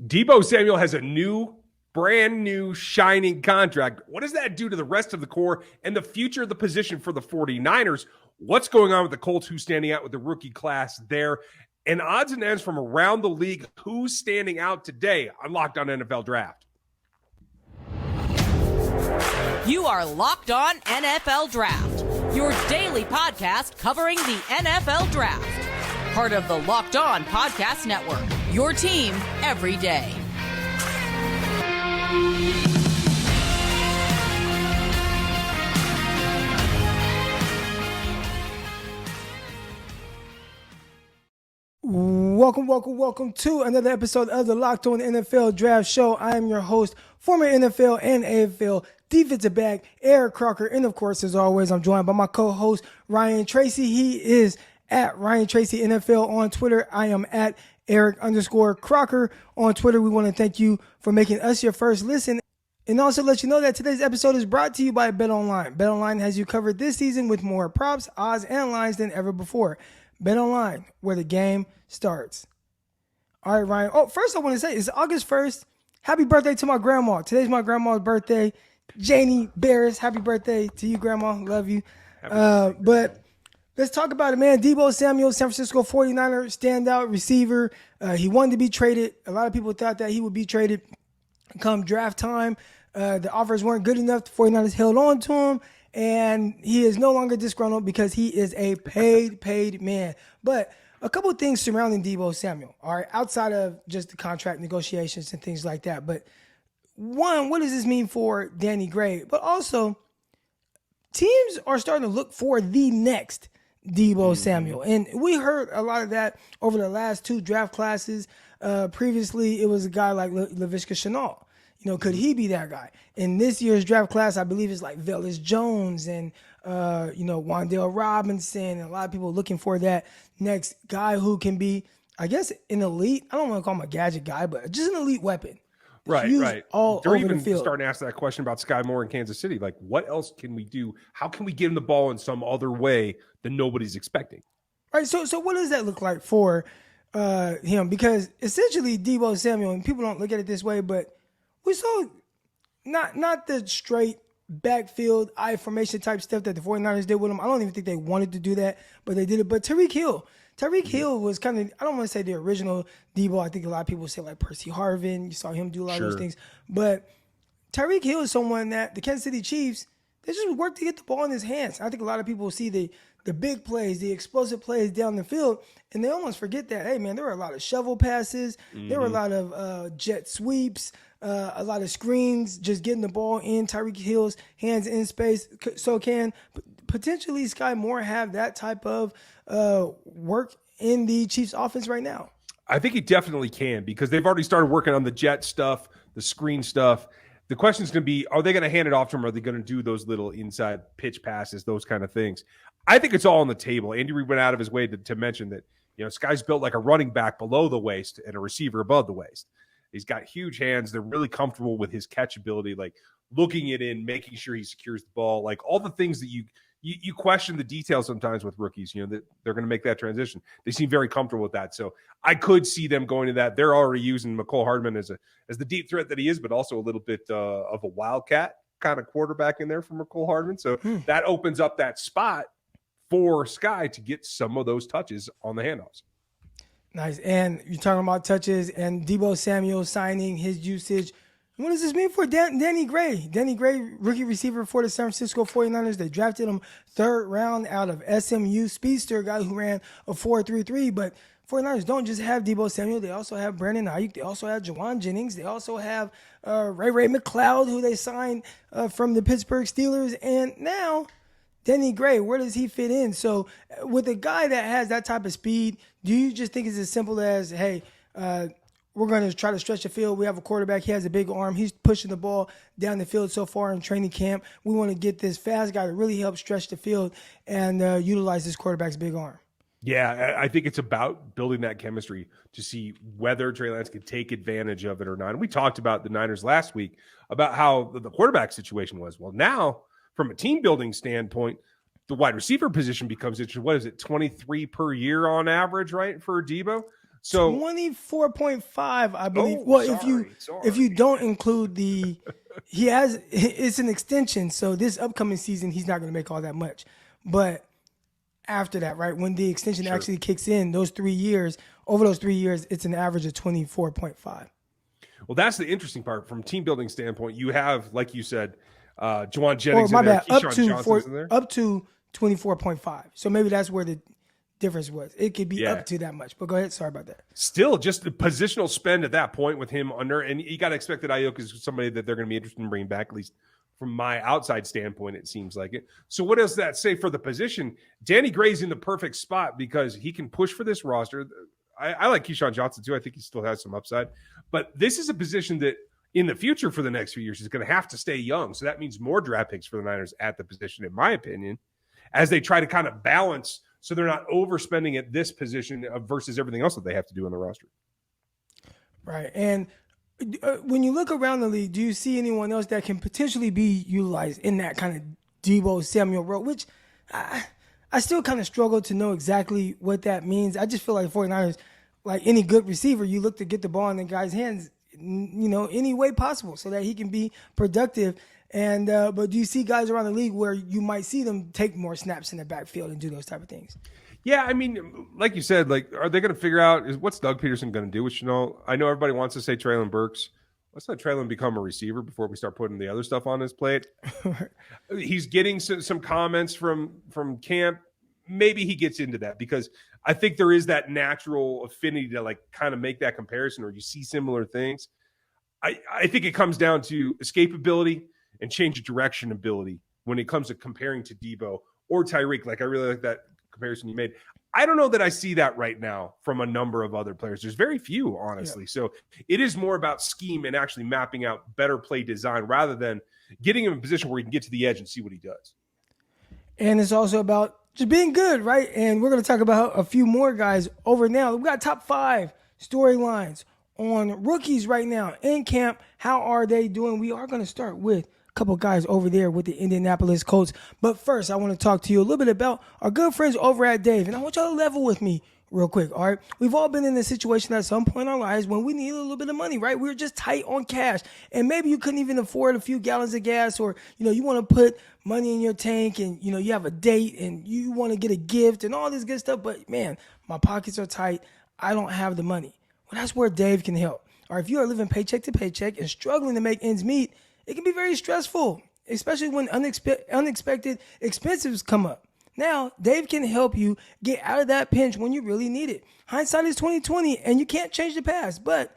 Deebo Samuel has a brand new, shining contract. What does that do to the rest of the core and the future of the position for the 49ers? What's going on with the Colts? Who's standing out with the rookie class there? And odds and ends from around the league. Who's standing out today on Locked On NFL Draft? You are Locked On NFL Draft, your daily podcast covering the NFL Draft. Part of the Locked On Podcast Network, your team every day. Welcome to another episode of the Locked On NFL Draft Show. I am your host, former NFL and AFL defensive back, Eric Crocker. And of course, as always, I'm joined by my co-host, Ryan Tracy. He is at Ryan Tracy NFL on Twitter. I am at Eric_Crocker on Twitter. We want to thank you for making us your first listen. And also let you know that today's episode is brought to you by BetOnline. BetOnline has you covered this season with more props, odds, and lines than ever before. BetOnline, where the game starts. All right, Ryan. Oh, first I want to say, it's August 1st. Happy birthday to my grandma. Today's my grandma's birthday. Janie Barris, happy birthday to you, Grandma. Love you. But let's talk about it, man. Deebo Samuel, San Francisco 49er, standout receiver. He wanted to be traded. A lot of people thought that he would be traded come draft time. The offers weren't good enough. The 49ers held on to him. And he is no longer disgruntled because he is a paid man. But a couple of things surrounding Deebo Samuel, all right, outside of just the contract negotiations and things like that. But one, what does this mean for Danny Gray? But also, teams are starting to look for the next Deebo Samuel. And we heard a lot of that over the last two draft classes. Previously, it was a guy like Laviska Shenault. You know, could he be that guy? In this year's draft class, I believe it's like Velus Jones and, Wan'Dale Robinson. And a lot of people looking for that next guy who can be, I guess, an elite. I don't want to call him a gadget guy, but just an elite weapon. Right. All They're over even the field. starting to ask that question about Sky Moore in Kansas City. Like, what else can we do? How can we get him the ball in some other way that nobody's expecting? Right. So what does that look like for him? Because essentially Deebo Samuel, and people don't look at it this way, but we saw not the straight backfield I formation type stuff that the 49ers did with him. I don't even think they wanted to do that, but they did it. But Tyreek Hill was kind of, I don't want to say the original Deebo. I think a lot of people say like Percy Harvin. You saw him do a lot of those things. But Tyreek Hill is someone that the Kansas City Chiefs, they just work to get the ball in his hands. I think a lot of people see the big plays, the explosive plays down the field, and they almost forget that, hey, man, there were a lot of shovel passes. There were a lot of jet sweeps, a lot of screens, just getting the ball in Tyreek Hill's hands in space. So can potentially Sky Moore have that type of work in the Chiefs offense right now? I think he definitely can, because they've already started working on the jet stuff, the screen stuff. The question is going to be, are they going to hand it off to him? Or are they going to do those little inside pitch passes, those kind of things? I think it's all on the table. Andy Reid went out of his way to mention that, Sky's built like a running back below the waist and a receiver above the waist. He's got huge hands. They're really comfortable with his catch ability, like looking it in, making sure he secures the ball, like all the things that you question the details sometimes with rookies, that they're going to make that transition. They seem very comfortable with that. So I could see them going to that. They're already using Mecole Hardman as the deep threat that he is, but also a little bit of a wildcat kind of quarterback in there for Mecole Hardman. So that opens up that spot for Sky to get some of those touches on the handoffs. Nice. And you're talking about touches and Deebo Samuel signing his usage. What does this mean for Danny Gray? Danny Gray, rookie receiver for the San Francisco 49ers. They drafted him third round out of SMU, speedster, guy who ran a 4.33. But 49ers don't just have Deebo Samuel. They also have Brandon Ayuk. They also have Jawan Jennings. They also have Ray McLeod, who they signed from the Pittsburgh Steelers. And now Danny Gray, where does he fit in? So with a guy that has that type of speed, do you just think it's as simple as, hey, we're going to try to stretch the field. We have a quarterback. He has a big arm. He's pushing the ball down the field so far in training camp. We want to get this fast guy to really help stretch the field and utilize this quarterback's big arm. Yeah, I think it's about building that chemistry to see whether Trey Lance can take advantage of it or not. And we talked about the Niners last week about how the quarterback situation was. Well, now from a team building standpoint, the wide receiver position becomes interesting. What is it, 23 per year on average, right, for Deebo? So 24.5, I believe. Oh, Well, sorry. if you don't include it's an extension. So this upcoming season, he's not going to make all that much. But after that, right, when the extension actually kicks in, over those 3 years, it's an average of 24.5. Well, that's the interesting part from team building standpoint. You have, like you said, Juwan Jennings Or my in there, bad, Keyshawn Johnson's in there. up to 24.5. So maybe that's where the difference was. It could be up to that much. But go ahead. Sorry about that. Still, just the positional spend at that point with him under, and you got to expect that Ayuk is somebody that they're going to be interested in bringing back, at least from my outside standpoint, it seems like it. So what does that say for the position? Danny Gray's in the perfect spot because he can push for this roster. I like Keyshawn Johnson too. I think he still has some upside. But this is a position that in the future for the next few years is going to have to stay young. So that means more draft picks for the Niners at the position, in my opinion, as they try to kind of balance so they're not overspending at this position versus everything else that they have to do on the roster. Right. And when you look around the league, do you see anyone else that can potentially be utilized in that kind of Deebo Samuel role, which I still kind of struggle to know exactly what that means. I just feel like 49ers, like any good receiver, you look to get the ball in the guy's hands, any way possible so that he can be productive. And but do you see guys around the league where you might see them take more snaps in the backfield and do those type of things? Yeah, I mean, like you said, are they going to figure out what's Doug Peterson going to do with Shenault? I know everybody wants to say Treylon Burks. Let's let Treylon become a receiver before we start putting the other stuff on his plate. He's getting some comments from camp. Maybe he gets into that because I think there is that natural affinity to kind of make that comparison, or you see similar things. I think it comes down to escapability and change of direction ability when it comes to comparing to Deebo or Tyreek. I really like that comparison you made. I don't know that I see that right now from a number of other players. There's very few, honestly. Yeah. So it is more about scheme and actually mapping out better play design rather than getting him in a position where he can get to the edge and see what he does. And it's also about just being good, right? And we're going to talk about a few more guys over now. We got top 5 storylines on rookies right now in camp. How are they doing? We are going to start with a couple guys over there with the Indianapolis Colts. But first, I want to talk to you a little bit about our good friends over at Dave. And I want y'all to level with me real quick, all right? We've all been in a situation at some point in our lives when we need a little bit of money, right? We're just tight on cash. And maybe you couldn't even afford a few gallons of gas, or, you want to put money in your tank and, you have a date and you want to get a gift and all this good stuff. But, man, my pockets are tight. I don't have the money. Well, that's where Dave can help. Or if you are living paycheck to paycheck and struggling to make ends meet, it can be very stressful, especially when unexpected expenses come up. Now, Dave can help you get out of that pinch when you really need it. Hindsight is 20/20, and you can't change the past. But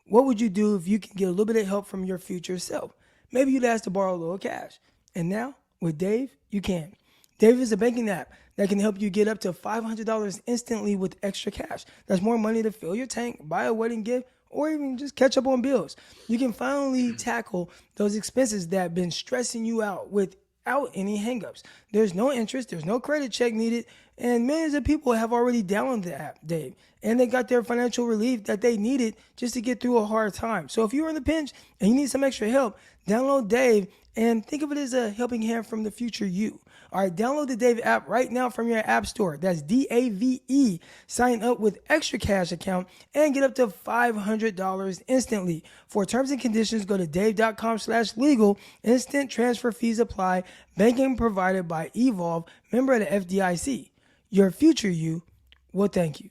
what would you do if you can get a little bit of help from your future self? Maybe you'd ask to borrow a little cash. And now, with Dave, you can. Dave is a banking app that can help you get up to $500 instantly with extra cash. That's more money to fill your tank, buy a wedding gift, or even just catch up on bills. You can finally tackle those expenses that have been stressing you out without any hangups. There's no interest, there's no credit check needed, and millions of people have already downloaded the app, Dave, and they got their financial relief that they needed just to get through a hard time. So if you're in the pinch and you need some extra help, download Dave and think of it as a helping hand from the future you. All right, download the Dave app right now from your app store. That's DAVE. Sign up with extra cash account and get up to $500 instantly. For terms and conditions, go to dave.com/legal. Instant transfer fees apply. Banking provided by Evolve, member of the FDIC. Your future you will thank you.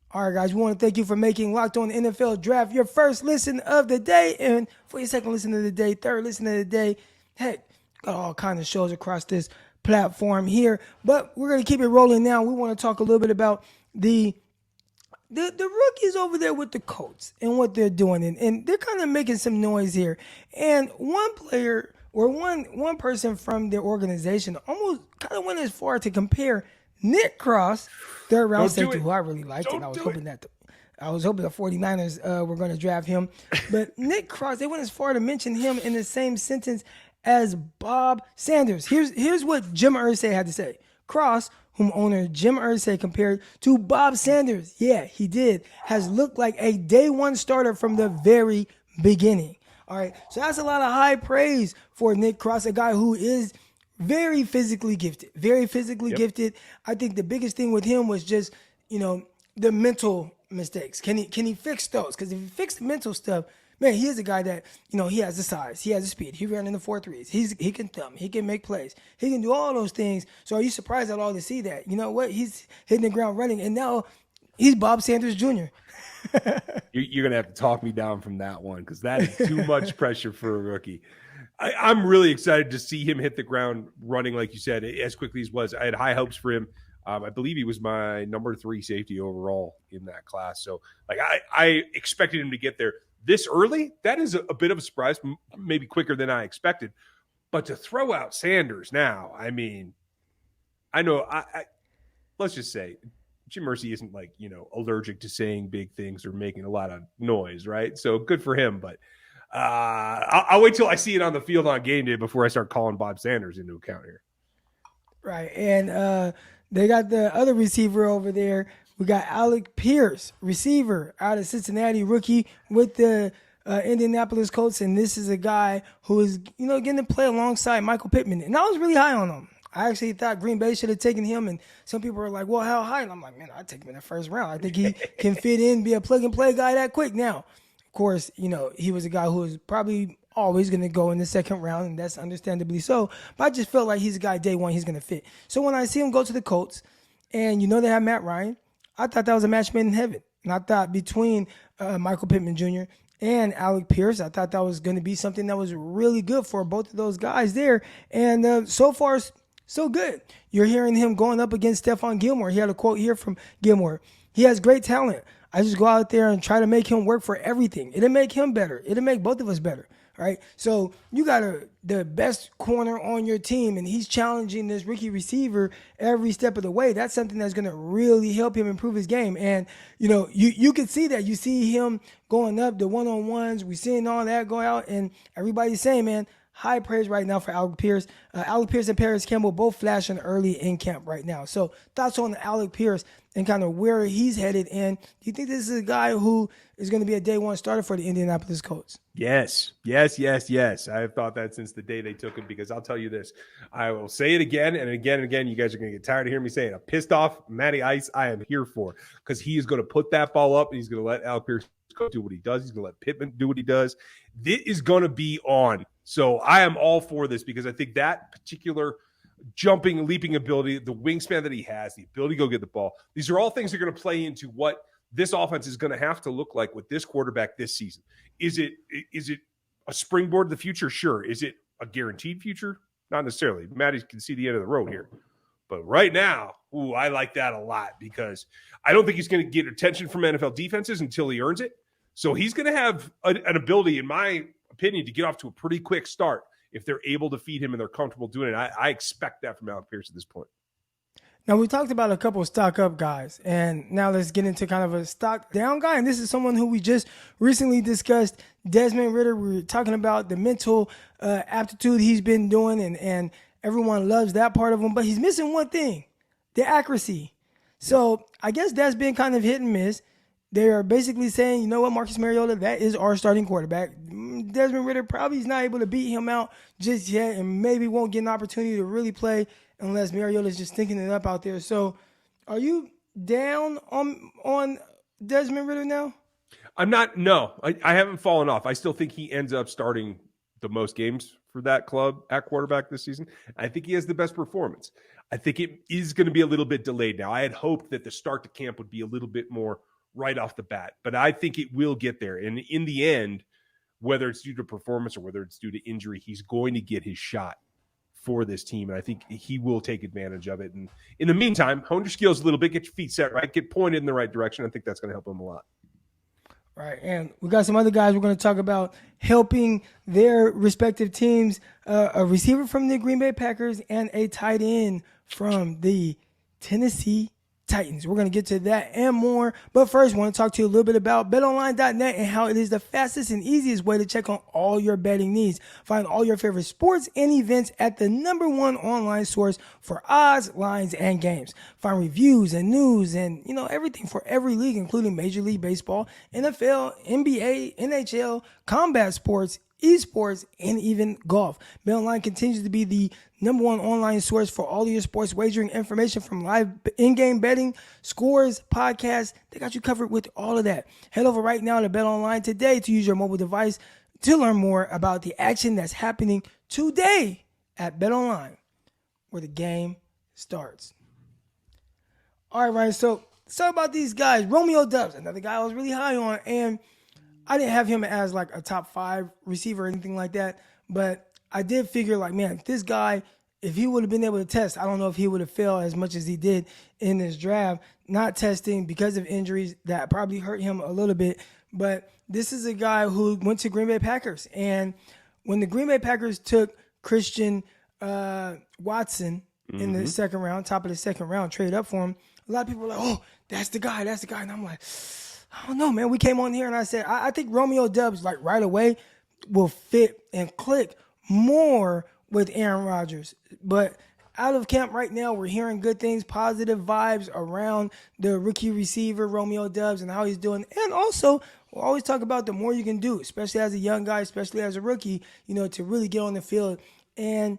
All right, guys, we want to thank you for making Locked On NFL Draft your first listen of the day. And for your second listen of the day, third listen of the day, heck, got all kinds of shows across this platform here. But we're going to keep it rolling now. We want to talk a little bit about the rookies over there with the Colts and what they're doing. And they're kind of making some noise here. And one player or one person from their organization almost kind of went as far to compare Nick Cross, third round safety, who I really liked, and I was hoping the 49ers were going to draft him. But Nick Cross, they went as far to mention him in the same sentence as Bob Sanders. Here's what Jim Irsay had to say. Cross, whom owner Jim Irsay compared to Bob Sanders, yeah, he did, has looked like a day one starter from the very beginning. All right, so that's a lot of high praise for Nick Cross, a guy who is very physically gifted, gifted. I think the biggest thing with him was just, the mental mistakes? Can he fix those? Because if he fixed the mental stuff, man, he is a guy that, he has the size, he has the speed, he ran in the 4.3s, he can thumb, he can make plays, he can do all those things. So are you surprised at all to see that? You know what? He's hitting the ground running, and now he's Bob Sanders Jr. You're going to have to talk me down from that one because that is too much pressure for a rookie. I'm really excited to see him hit the ground running, like you said, as quickly as was. I had high hopes for him. I believe he was my number 3 safety overall in that class. So, I expected him to get there this early. That is a bit of a surprise, maybe quicker than I expected. But to throw out Sanders now, I mean, I know. Let's just say Jim Irsay isn't allergic to saying big things or making a lot of noise, right? So good for him. But I'll wait till I see it on the field on game day before I start calling Bob Sanders into account here. Right, and they got the other receiver over there. We got Alec Pierce, receiver out of Cincinnati, rookie with the Indianapolis Colts, and this is a guy who is, getting to play alongside Michael Pittman, and I was really high on him. I actually thought Green Bay should have taken him, and some people were like, well, how high? And I'm like, man, I'd take him in the first round. I think he can fit in, be a plug-and-play guy that quick. Now, of course, he was a guy who was probably always going to go in the second round, and that's understandably so, but I just felt like he's a guy day one, he's going to fit. So when I see him go to the Colts, and they have Matt Ryan, I thought that was a match made in heaven. And I thought between Michael Pittman Jr. and Alec Pierce, I thought that was going to be something that was really good for both of those guys there. And so far, so good. You're hearing him going up against Stephon Gilmore. He had a quote here from Gilmore. He has great talent. I just go out there and try to make him work for everything. It'll make him better. It'll make both of us better. Right? So you got the best corner on your team, and he's challenging this rookie receiver every step of the way. That's something that's going to really help him improve his game. And, you can see that. You see him going up, the one-on-ones. We're seeing all that go out, and everybody's saying, man, high praise right now for Alec Pierce. Alec Pierce and Paris Campbell both flashing early in camp right now. So thoughts on Alec Pierce and kind of where he's headed. And do you think this is a guy who is going to be a day one starter for the Indianapolis Colts? Yes. I have thought that since the day they took him, because I'll tell you this. I will say it again and again and again. You guys are going to get tired of hearing me say it. I'm pissed off. Matty Ice, I am here for, because he is going to put that ball up and he's going to let Alec Pierce go do what he does. He's going to let Pittman do what he does. This is going to be on. So I am all for this because I think that particular jumping, leaping ability, the wingspan that he has, the ability to go get the ball, these are all things that are going to play into what this offense is going to have to look like with this quarterback this season. Is it a springboard to the future? Sure. Is it a guaranteed future? Not necessarily. Matty can see the end of the road here. But right now, I like that a lot because I don't think he's going to get attention from NFL defenses until he earns it. So he's going to have an ability, in my opinion, to get off to a pretty quick start if they're able to feed him and they're comfortable doing it. I expect that from Alec Pierce at this point. Now, we talked about a couple of stock up guys, and now let's get into kind of a stock down guy. And this is someone who we just recently discussed, Desmond Ridder. We were talking about the mental aptitude he's been doing, and everyone loves that part of him, but he's missing one thing, the accuracy. So I guess that's been kind of hit and miss. They are basically saying, you know what, Marcus Mariota, that is our starting quarterback. Desmond Ridder probably is not able to beat him out just yet and maybe won't get an opportunity to really play unless Mariota is just thinking it up out there. So are you down on Desmond Ridder now? I'm not. No, I haven't fallen off. I still think he ends up starting the most games for that club at quarterback this season. I think he has the best performance. I think it is going to be a little bit delayed now. I had hoped that the start to camp would be a little bit more right off the bat, but I think it will get there. And in the end, whether it's due to performance or whether it's due to injury, he's going to get his shot for this team. And I think he will take advantage of it. And in the meantime, hone your skills a little bit, get your feet set right, get pointed in the right direction. I think that's going to help him a lot. Right. And we got some other guys we're going to talk about helping their respective teams, a receiver from the Green Bay Packers and a tight end from the Tennessee Titans. We're going to get to that and more. But first, I want to talk to you a little bit about BetOnline.net and how it is the fastest and easiest way to check on all your betting needs. Find all your favorite sports and events at the #1 online source for odds, lines, and games. Find reviews and news and, everything for every league, including Major League Baseball, NFL, NBA, NHL, combat sports, esports, and even golf. BetOnline continues to be the number one online source for all of your sports wagering information, from live in-game betting, scores, podcasts. They got you covered with all of that. Head over right now to BetOnline today to use your mobile device to learn more about the action that's happening today at BetOnline, where the game starts. All right, Ryan, so about these guys. Romeo Doubs, another guy I was really high on, and I didn't have him as like a top 5 receiver or anything like that, but I did figure, like, man, this guy, if he would have been able to test, I don't know if he would have failed as much as he did in this draft. Not testing because of injuries, that probably hurt him a little bit, but this is a guy who went to Green Bay Packers, and when the Green Bay Packers took Christian Watson in the second round, top of the second round, trade up for him, a lot of people were like, oh, that's the guy. And I'm like, I don't know, man. We came on here and I said, I think Romeo Doubs, like, right away will fit and click more with Aaron Rodgers. But out of camp right now, we're hearing good things, positive vibes around the rookie receiver, Romeo Doubs, and how he's doing. And also, we'll always talk about the more you can do, especially as a young guy, especially as a rookie, to really get on the field. And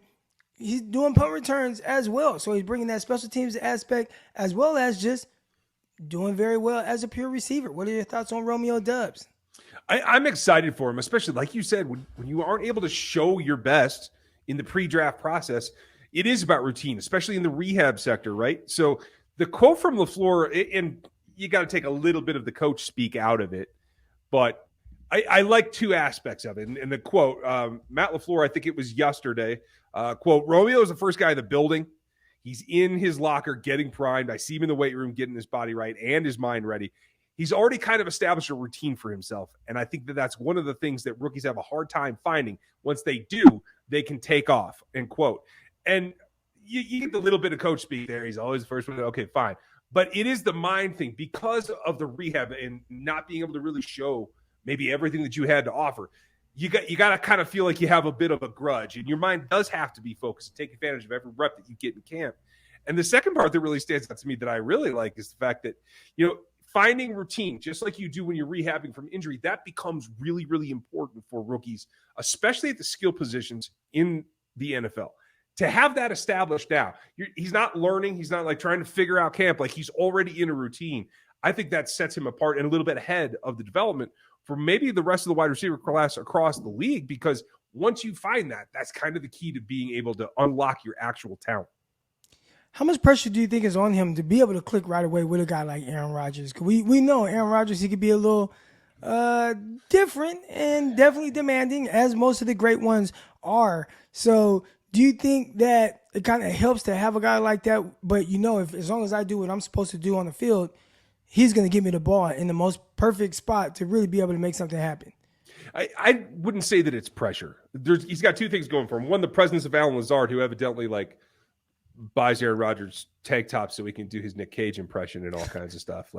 he's doing punt returns as well. So he's bringing that special teams aspect as well as just doing very well as a pure receiver. What are your thoughts on Romeo Doubs? I'm excited for him, especially like you said, when you aren't able to show your best in the pre-draft process, it is about routine, especially in the rehab sector, right? So the quote from LaFleur, and you got to take a little bit of the coach speak out of it, but I like 2 aspects of it. And the quote, Matt LaFleur, I think it was yesterday, quote, Romeo is the first guy in the building. He's in his locker getting primed. I see him in the weight room getting his body right and his mind ready. He's already kind of established a routine for himself. And I think that that's one of the things that rookies have a hard time finding. Once they do, they can take off, end quote. And you get the little bit of coach speak there. He's always the first one. Okay, fine. But it is the mind thing because of the rehab and not being able to really show maybe everything that you had to offer. You got to kind of feel like you have a bit of a grudge, and your mind does have to be focused and take advantage of every rep that you get in camp. And the second part that really stands out to me that I really like is the fact that, finding routine, just like you do when you're rehabbing from injury, that becomes really, really important for rookies, especially at the skill positions in the NFL. To have that established now, he's not learning. He's not like trying to figure out camp. Like, he's already in a routine. I think that sets him apart and a little bit ahead of the development for maybe the rest of the wide receiver class across the league, because once you find that, that's kind of the key to being able to unlock your actual talent. How much pressure do you think is on him to be able to click right away with a guy like Aaron Rodgers? We know Aaron Rodgers, he could be a little different and definitely demanding, as most of the great ones are. So do you think that it kind of helps to have a guy like that? But if as long as I do what I'm supposed to do on the field, he's going to give me the ball in the most perfect spot to really be able to make something happen. I wouldn't say that it's pressure. He's got 2 things going for him. One, the presence of Alan Lazard, who evidently buys Aaron Rodgers tank tops so he can do his Nick Cage impression and all kinds of stuff.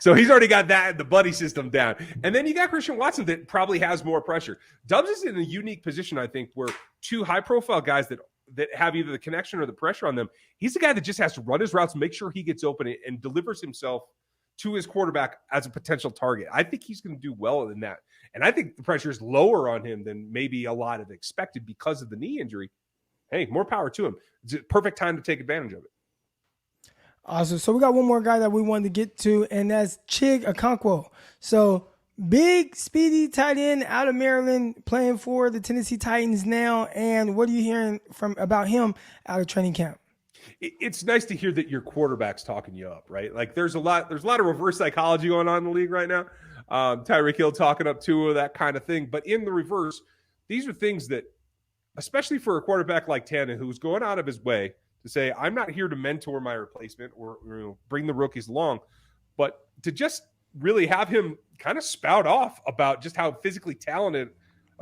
So he's already got that, the buddy system down. And then you got Christian Watson that probably has more pressure. Doubs is in a unique position, I think, where 2 high-profile guys that have either the connection or the pressure on them, he's the guy that just has to run his routes, make sure he gets open and delivers himself to his quarterback as a potential target. I think he's going to do well in that. And I think the pressure is lower on him than maybe a lot have expected because of the knee injury. Hey, more power to him. It's a perfect time to take advantage of it. Awesome. So we got one more guy that we wanted to get to, and that's Chig Okonkwo. So big, speedy tight end out of Maryland, playing for the Tennessee Titans now. And what are you hearing about him out of training camp? It's nice to hear that your quarterback's talking you up, right? Like there's a lot of reverse psychology going on in the league right now. Tyreek Hill talking up Tua, that kind of thing. But in the reverse, these are things that, especially for a quarterback like Tannehill, who's going out of his way to say, I'm not here to mentor my replacement or bring the rookies along, but to just really have him kind of spout off about just how physically talented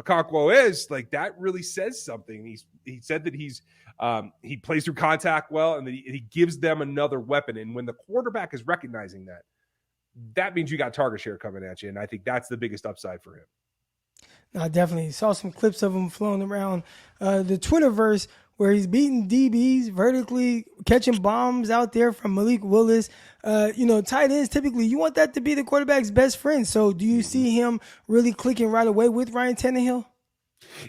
Okonkwo is, like that really says something. He said that he plays through contact well, and that he gives them another weapon. And when the quarterback is recognizing that, that means you got target share coming at you. And I think that's the biggest upside for him. No, definitely. Saw some clips of him flown around the Twitterverse where he's beating DBs vertically, catching bombs out there from Malik Willis. Tight ends, typically, you want that to be the quarterback's best friend. So do you see him really clicking right away with Ryan Tannehill?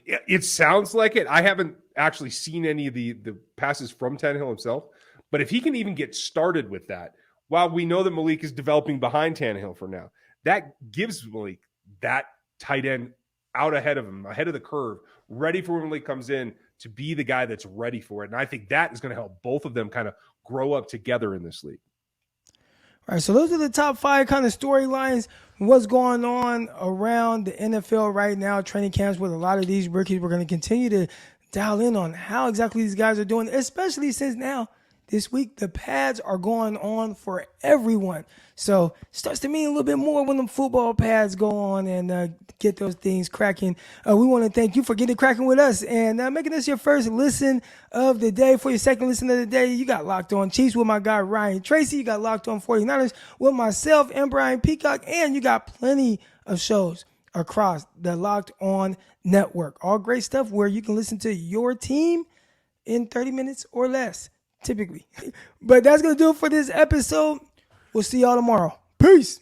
It sounds like it. I haven't actually seen any of the passes from Tannehill himself, but if he can even get started with that, while we know that Malik is developing behind Tannehill for now, that gives Malik that tight end out ahead of him, ahead of the curve, ready for when Malik comes in to be the guy that's ready for it. And I think that is going to help both of them kind of grow up together in this league. All right, so those are the top 5 kind of storylines. What's going on around the NFL right now, training camps with a lot of these rookies. We're going to continue to dial in on how exactly these guys are doing, especially since now this week the pads are going on for everyone. So it starts to mean a little bit more when the football pads go on and get those things cracking. We want to thank you for getting cracking with us and making us your first listen of the day. For your second listen of the day, you got Locked On Chiefs with my guy Ryan Tracy. You got Locked On 49ers with myself and Brian Peacock. And you got plenty of shows across the Locked On network. All great stuff where you can listen to your team in 30 minutes or less, typically. But that's going to do it for this episode. We'll see y'all tomorrow. Peace.